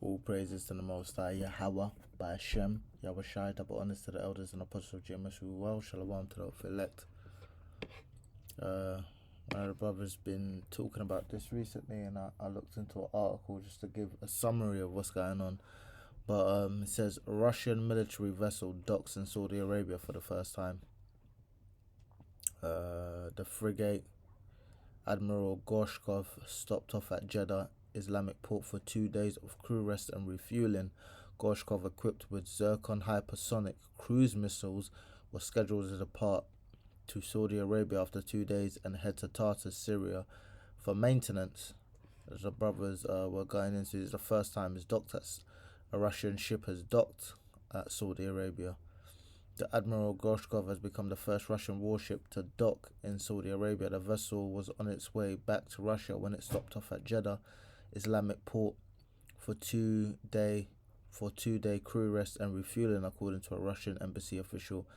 All praises to the Most High, Yahweh, by Hashem, Yahweh Shai, double honors to the elders and apostles of James who well, Shalom to the elect. One of the brothers been talking about this recently, and I looked into an article just to give a summary of what's going on. But it says Russian military vessel docks in Saudi Arabia for the first time. The frigate Admiral Gorshkov stopped off at Jeddah Islamic port for 2 days of crew rest and refueling. Gorshkov, equipped with Zircon hypersonic cruise missiles, was scheduled to depart to Saudi Arabia after 2 days and head to Tartus, Syria, for maintenance. As the brothers were going into, this is the first time it's docked at a Russian ship has docked at Saudi Arabia. The Admiral Gorshkov has become the first Russian warship to dock in Saudi Arabia. The vessel was on its way back to Russia when it stopped off at Jeddah Islamic port for 2-day crew rest and refueling, according to a Russian embassy official.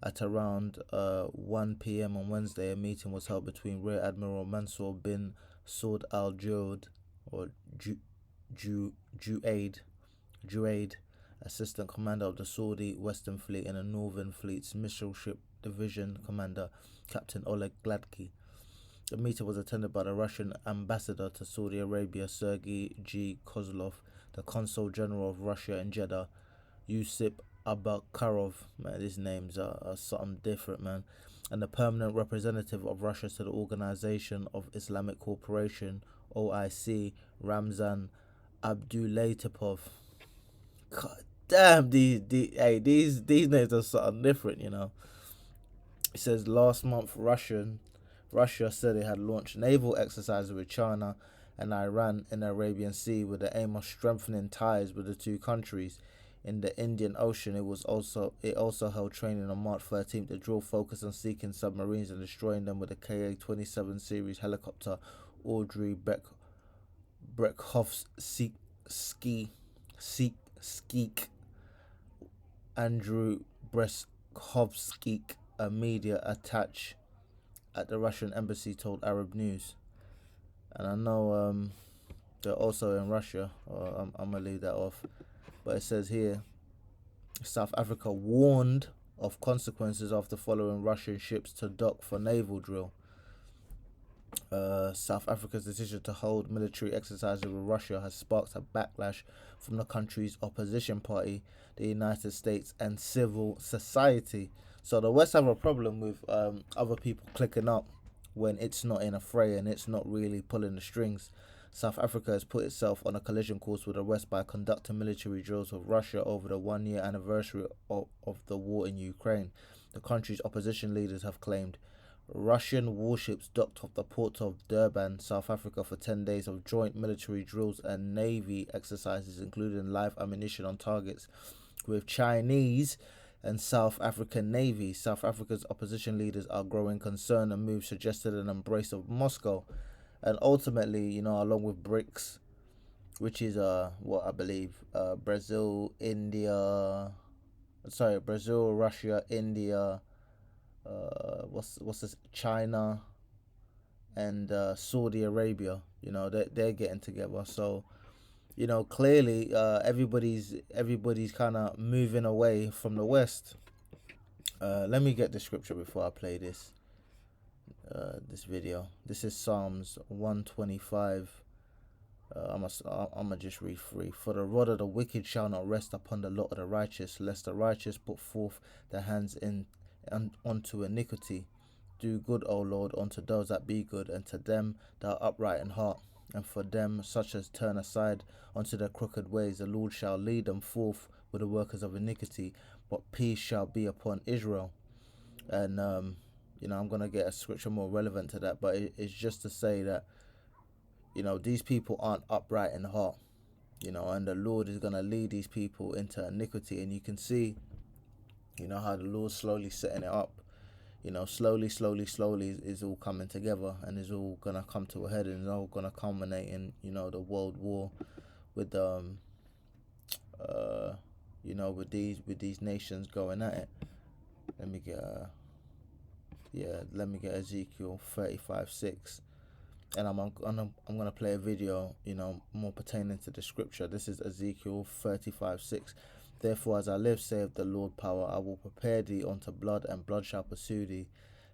At around 1 p.m. on Wednesday, a meeting was held between Rear Admiral Mansour bin Saud Al Juaid, or Juaid, Assistant Commander of the Saudi Western Fleet, and the Northern Fleet's Missile Ship Division Commander, Captain Oleg Gladky. The meeting was attended by the Russian Ambassador to Saudi Arabia, Sergei G. Kozlov, the Consul General of Russia in Jeddah, Yusip Abakarov, man, these names are something different, man, and the permanent representative of Russia to the Organization of Islamic Cooperation, OIC, Ramzan Abdulaitipov. God damn, these names are something different, you know. It says last month Russia said it had launched naval exercises with China and Iran in the Arabian Sea with the aim of strengthening ties with the two countries. In the Indian Ocean, it also held training on March 13th. The drill focused on seeking submarines and destroying them with a Ka-27 series helicopter. Audrey Brekhovsky, Andrew Breskovsky, a media attaché at the Russian embassy, told Arab News. And I know they're also in Russia. I'm gonna leave that off. But it says here, South Africa warned of consequences after following Russian ships to dock for naval drill. South Africa's decision to hold military exercises with Russia has sparked a backlash from the country's opposition party, the United States, and civil society. So the West have a problem with other people clicking up when it's not in a fray and it's not really pulling the strings. South Africa has put itself on a collision course with the West by conducting military drills with Russia over the 1-year anniversary of the war in Ukraine. The country's opposition leaders have claimed Russian warships docked off the port of Durban, South Africa, for 10 days of joint military drills and Navy exercises, including live ammunition on targets with Chinese and South African Navy. South Africa's opposition leaders are growing concerned. The move suggested an embrace of Moscow. And ultimately, you know, along with BRICS, which is what I believe Brazil, Russia, India, what's this, China, and Saudi Arabia. You know, they're getting together. So, you know, clearly everybody's kind of moving away from the West. Let me get the scripture before I play this video. This is Psalms 125. I'm gonna just read 3. For the rod of the wicked shall not rest upon the lot of the righteous, lest the righteous put forth their hands unto iniquity. Do good, O Lord, unto those that be good, and to them that are upright in heart. And for them such as turn aside unto their crooked ways, the Lord shall lead them forth with the workers of iniquity, but peace shall be upon Israel. And you know, I'm going to get a scripture more relevant to that, but it's just to say that, you know, these people aren't upright in heart, you know, and the Lord is going to lead these people into iniquity. And you can see, you know, how the Lord's slowly setting it up, you know, slowly is all coming together, and is all going to come to a head, and it's all going to culminate in, you know, the world war with, you know, with these nations going at it. Let me get Ezekiel 35:6. And I'm gonna play a video, more pertaining to the scripture. This is Ezekiel 35:6. Therefore, as I live, saith the Lord power, I will prepare thee unto blood, and blood shall pursue thee.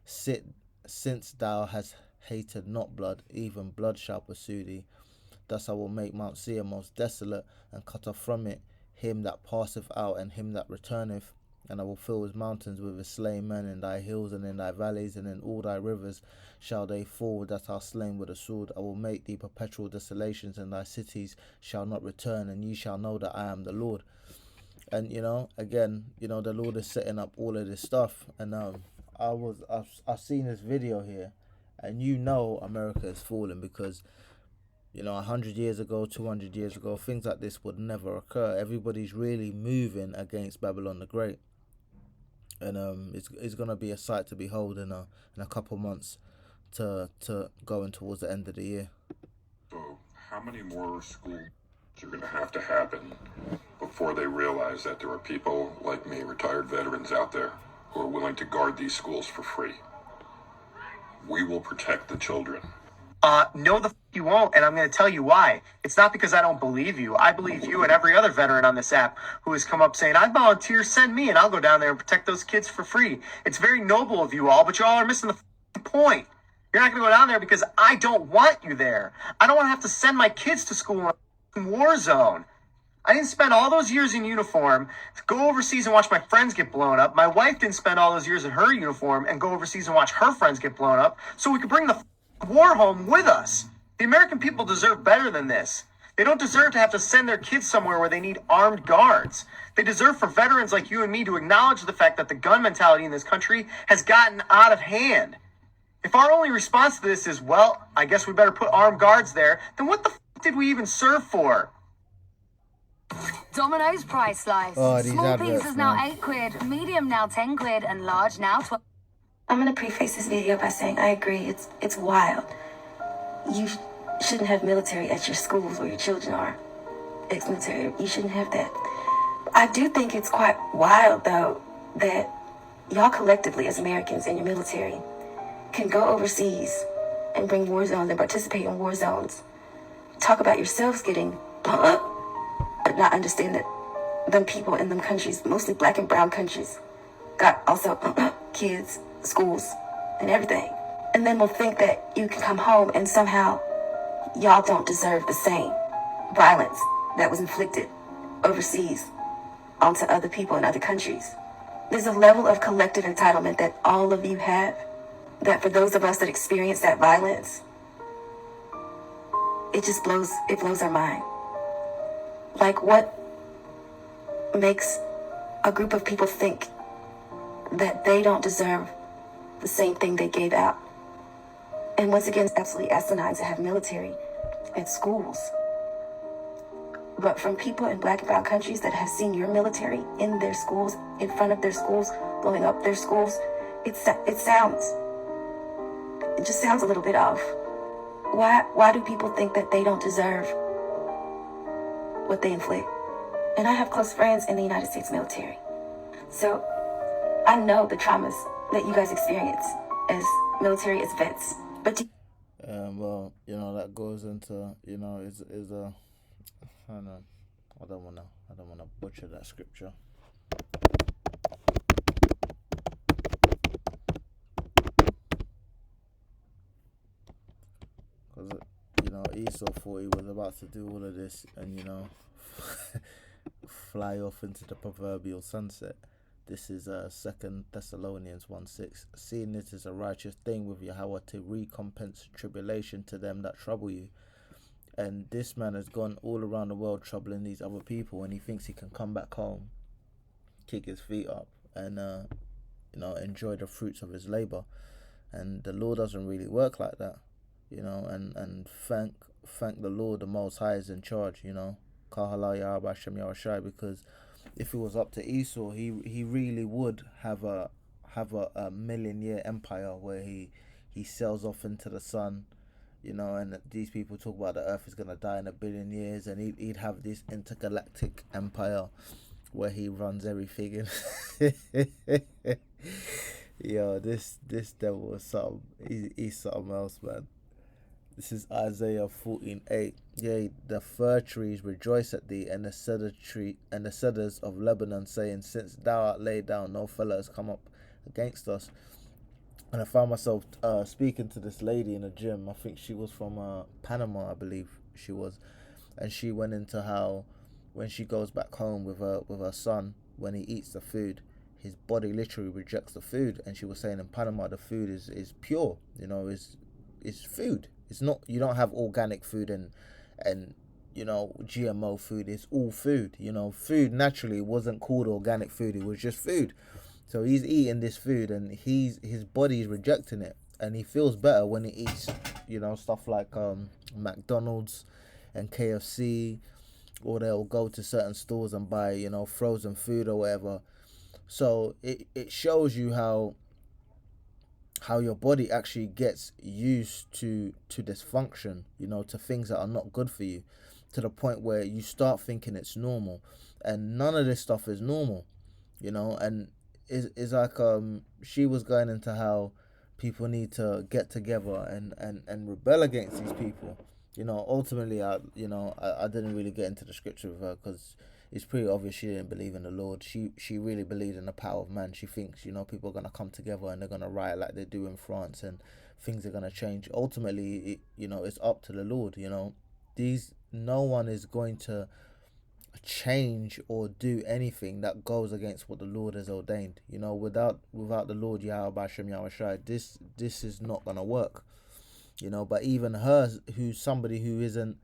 Sit, since thou hast hated not blood, even blood shall pursue thee. Thus I will make Mount Seir most desolate, and cut off from it him that passeth out, and him that returneth. And I will fill his mountains with his slain men, in thy hills and in thy valleys, and in all thy rivers shall they fall that are slain with a sword. I will make thee perpetual desolations, and thy cities shall not return, and ye shall know that I am the Lord. And again, the Lord is setting up all of this stuff. And I've seen this video here, and America is falling because 100 years ago, 200 years ago, things like this would never occur. Everybody's really moving against Babylon the Great, and it's gonna be a sight to behold in a couple months, to going towards the end of the year. So, how many more schools are going to happen before they realize that there are people like me, retired veterans out there, who are willing to guard these schools for free? We will protect the children. No, you won't, and I'm going to tell you why. It's not because I don't believe you. I believe you and every other veteran on this app who has come up saying, I volunteer, send me, and I'll go down there and protect those kids for free. It's very noble of you all, but you all are missing the point. You're not going to go down there because I don't want you there. I don't want to have to send my kids to school in a war zone. I didn't spend all those years in uniform to go overseas and watch my friends get blown up. My wife didn't spend all those years in her uniform and go overseas and watch her friends get blown up so we could bring the war home with us. The American people deserve better than this. They don't deserve to have to send their kids somewhere where they need armed guards. They deserve for veterans like you and me to acknowledge the fact that the gun mentality in this country has gotten out of hand. If our only response to this is, well, I guess we better put armed guards there, then what the did we even serve for? Domino's price slice. Small pizzas now £8, medium now £10, and large now $12. I'm gonna preface this video by saying I agree. It's wild. You shouldn't have military at your schools where your children are ex-military. You shouldn't have that. I do think it's quite wild, though, that y'all collectively as Americans in your military can go overseas and bring war zones and participate in war zones. Talk about yourselves getting blown up, but not understand that them people in them countries, mostly black and brown countries, got also kids, schools, and everything. And then we'll think that you can come home and somehow y'all don't deserve the same violence that was inflicted overseas onto other people in other countries. There's a level of collective entitlement that all of you have, that for those of us that experience that violence, it blows our mind. Like, what makes a group of people think that they don't deserve the same thing they gave out? And once again, it's absolutely asinine to have military at schools. But from people in black and brown countries that have seen your military in their schools, in front of their schools, blowing up their schools, it just sounds a little bit off. Why do people think that they don't deserve what they inflict? And I have close friends in the United States military. So I know the traumas that you guys experience as military, as vets. But well, that goes into, is a, I don't wanna butcher that scripture. Because Esau thought he was about to do all of this and fly off into the proverbial sunset. This is 2 Thessalonians 1:6. Seeing it is a righteous thing with Yahweh to recompense tribulation to them that trouble you. And this man has gone all around the world troubling these other people, and he thinks he can come back home, kick his feet up, and enjoy the fruits of his labor. And the law doesn't really work like that, and thank the Lord the Most High is in charge, Kahala Yahweh Hashem Yahushai, because if it was up to Esau, he really would have a million-year empire where he sails off into the sun, and these people talk about the earth is going to die in 1 billion years, and he'd have this intergalactic empire where he runs everything. Yo, this devil is something. He's something else, man. This is Isaiah 14:8. Yea, the fir trees rejoice at thee, and the cedars of Lebanon, saying, Since thou art laid down, no fellow has come up against us. And I found myself speaking to this lady in a gym. I think she was from Panama, I believe she was, and she went into how when she goes back home with her son, when he eats the food, his body literally rejects the food. And she was saying in Panama the food is pure, is food. It's not, you don't have organic food and GMO food. It's all food. Food naturally wasn't called organic food, it was just food. So he's eating this food and his body is rejecting it, and he feels better when he eats, stuff like McDonald's and KFC, or they'll go to certain stores and buy, frozen food or whatever. So it shows you how your body actually gets used to dysfunction, to things that are not good for you, to the point where you start thinking it's normal, and none of this stuff is normal, and it's like she was going into how people need to get together and rebel against these people. Ultimately I didn't really get into the scripture with her, because it's pretty obvious she didn't believe in the Lord. She really believed in the power of man. She thinks, people are going to come together and they're going to riot like they do in France, and things are going to change. Ultimately, it's up to the Lord. No one is going to change or do anything that goes against what the Lord has ordained. Without the Lord Yahweh Bashem Yahushai, this is not going to work. But even her, who's somebody who isn't,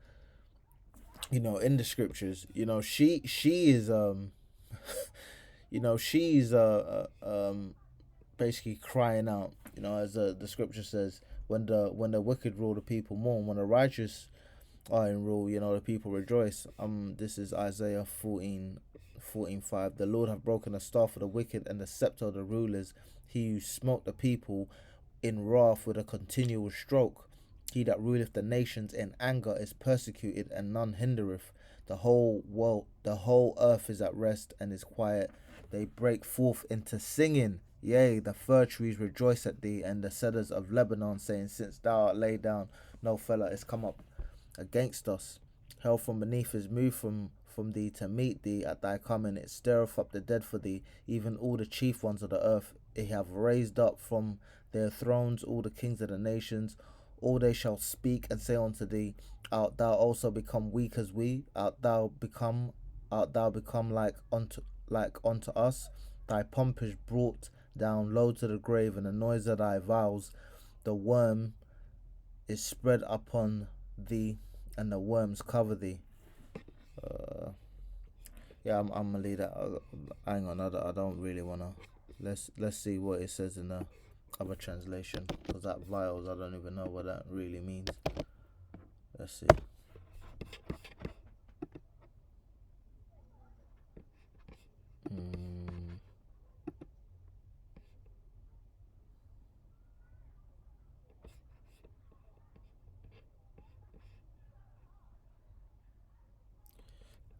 in the scriptures, she is she's basically crying out, as the scripture says, when the wicked rule, the people mourn; when the righteous are in rule, the people rejoice. This is Isaiah 14:5. The Lord hath broken the staff of the wicked and the scepter of the rulers. He who smote the people in wrath with a continual stroke. He that ruleth the nations in anger is persecuted, and none hindereth. The whole earth is at rest and is quiet. They break forth into singing. Yea, the fir trees rejoice at thee, and the cedars of Lebanon, saying, Since thou art laid down, no fellow is come up against us. Hell from beneath is moved from thee to meet thee at thy coming. It stirreth up the dead for thee, even all the chief ones of the earth. It have raised up from their thrones all the kings of the nations. All they shall speak and say unto thee, Art thou also become weak as we? Art thou become like unto us? Thy pomp is brought down low to the grave, and the noise of thy vows. The worm is spread upon thee, and the worms cover thee. I'm gonna leave that. Hang on, I don't really wanna. Let's see what it says in the other translation, because that vials, I don't even know what that really means. Let's see.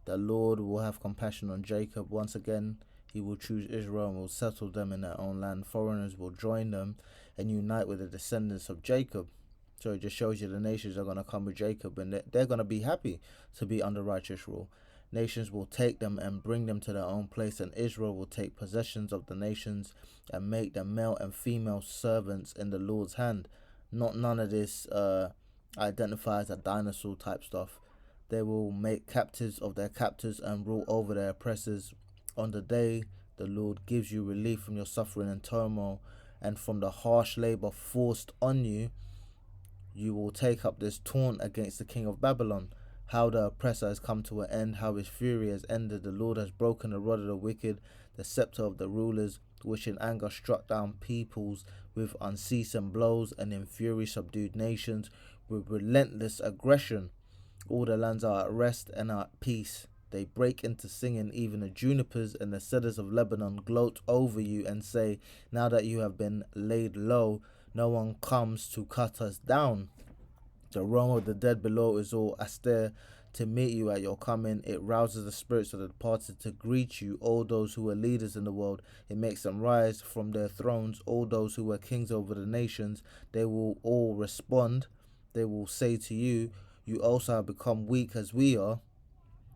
The Lord will have compassion on Jacob. Once again, he will choose Israel and will settle them in their own land. Foreigners will join them and unite with the descendants of Jacob. So it just shows you the nations are going to come with Jacob, and they're going to be happy to be under righteous rule. Nations will take them and bring them to their own place, and Israel will take possessions of the nations and make them male and female servants in the Lord's hand. None of this identifies as dinosaur type stuff. They will make captives of their captors and rule over their oppressors. On the day the Lord gives you relief from your suffering and turmoil, and from the harsh labor forced on you, you will take up this taunt against the king of Babylon. How the oppressor has come to an end, how his fury has ended. The Lord has broken the rod of the wicked, the scepter of the rulers, which in anger struck down peoples with unceasing blows, and in fury subdued nations with relentless aggression. All the lands are at rest and are at peace. They break into singing, even the junipers and the cedars of Lebanon gloat over you and say, now that you have been laid low, no one comes to cut us down. The realm of the dead below is all astir to meet you at your coming. It rouses the spirits of the departed to greet you, all those who were leaders in the world. It makes them rise from their thrones, all those who were kings over the nations. They will all respond. they will say to you, you also have become weak as we are.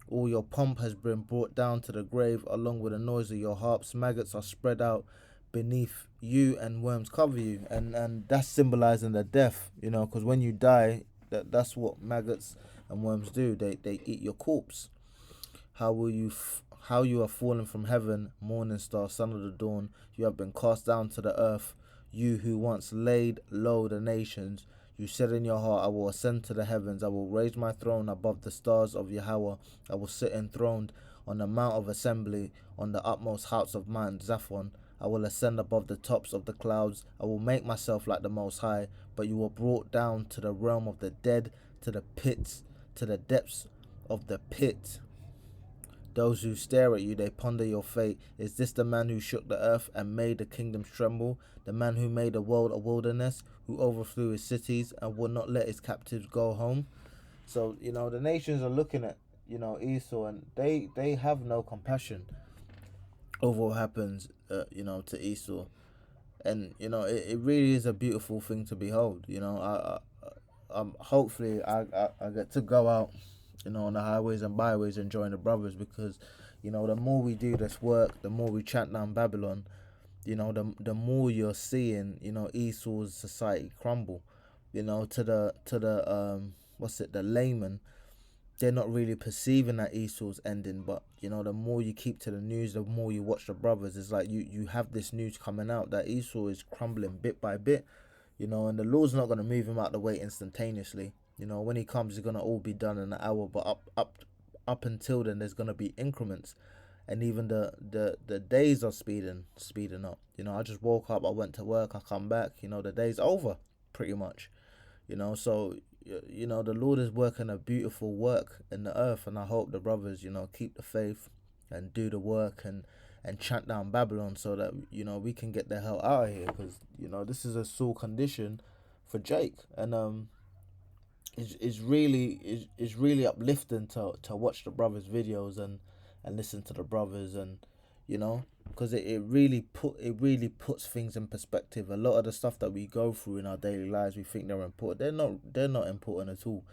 All your pomp has been brought down to the grave, along with the noise of your harps. Maggots are spread out beneath you, and worms cover you. And that's symbolizing the death, you know, because when you die, that's what maggots and worms do. They eat your corpse. How you have fallen from heaven, morning star, son of the dawn. You have been cast down to the earth. You who once laid low the nations. You said in your heart, I will ascend to the heavens. I will raise my throne above the stars of Yahweh. I will sit enthroned on the mount of assembly, on the utmost heights of Mount Zaphon. I will ascend above the tops of the clouds. I will make myself like the Most High. But you were brought down to the realm of the dead, to the pits, to the depths of the pit. Those who stare at you, they ponder your fate. Is this the man who shook the earth and made the kingdoms tremble? The man who made the world a wilderness, who overthrew his cities and would not let his captives go home? So, you know, the nations are looking at, you know, Esau, and they have no compassion over what happens, you know, to Esau. And, you know, it really is a beautiful thing to behold. You know, hopefully I get to go out, you know, on the highways and byways and join the brothers, because, you know, the more we do this work, the more we chant down Babylon, you know, the more you're seeing, you know, Esau's society crumble. You know, to the the layman, they're not really perceiving that Esau's ending. But, you know, the more you keep to the news, the more you watch the brothers, it's like you have this news coming out that Esau is crumbling bit by bit, you know, and the Lord's not going to move him out the way instantaneously. You know, when he comes, it's going to all be done in an hour. But up until then, there's going to be increments. And even the days are speeding up. You know, I just woke up, I went to work, I come back, you know, the day's over, pretty much. You know, so, you know, the Lord is working a beautiful work in the earth. And I hope the brothers, you know, keep the faith and do the work and chant down Babylon, so that, you know, we can get the hell out of here. Because, you know, this is a sore condition for Jake. And, it's really uplifting to watch the brothers' videos and listen to the brothers, and, you know, because it really puts things in perspective. A lot of the stuff that we go through in our daily lives, we think they're important. They're not important at all.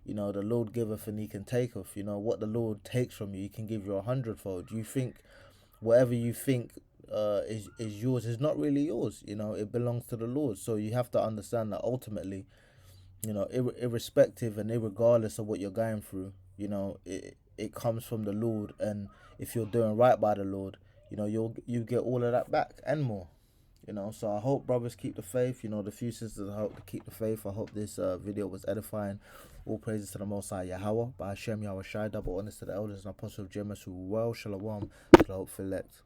You know, the Lord giveth and he can taketh. You know, what the Lord takes from you, he can give you 100-fold. You think whatever you think is yours is not really yours. You know, it belongs to the Lord. So you have to understand that ultimately, you know, irrespective and irregardless of what you're going through, you know, it comes from the Lord. And if you're doing right by the Lord, you know, you get all of that back and more. You know, so I hope brothers keep the faith. You know, the few sisters, I hope to keep the faith. I hope this video was edifying. All praises to the Most High Yahweh, by Hashem Yahweh Shai, double honors to the elders and apostles of Jemus, who well shalom, to the hopeful elect.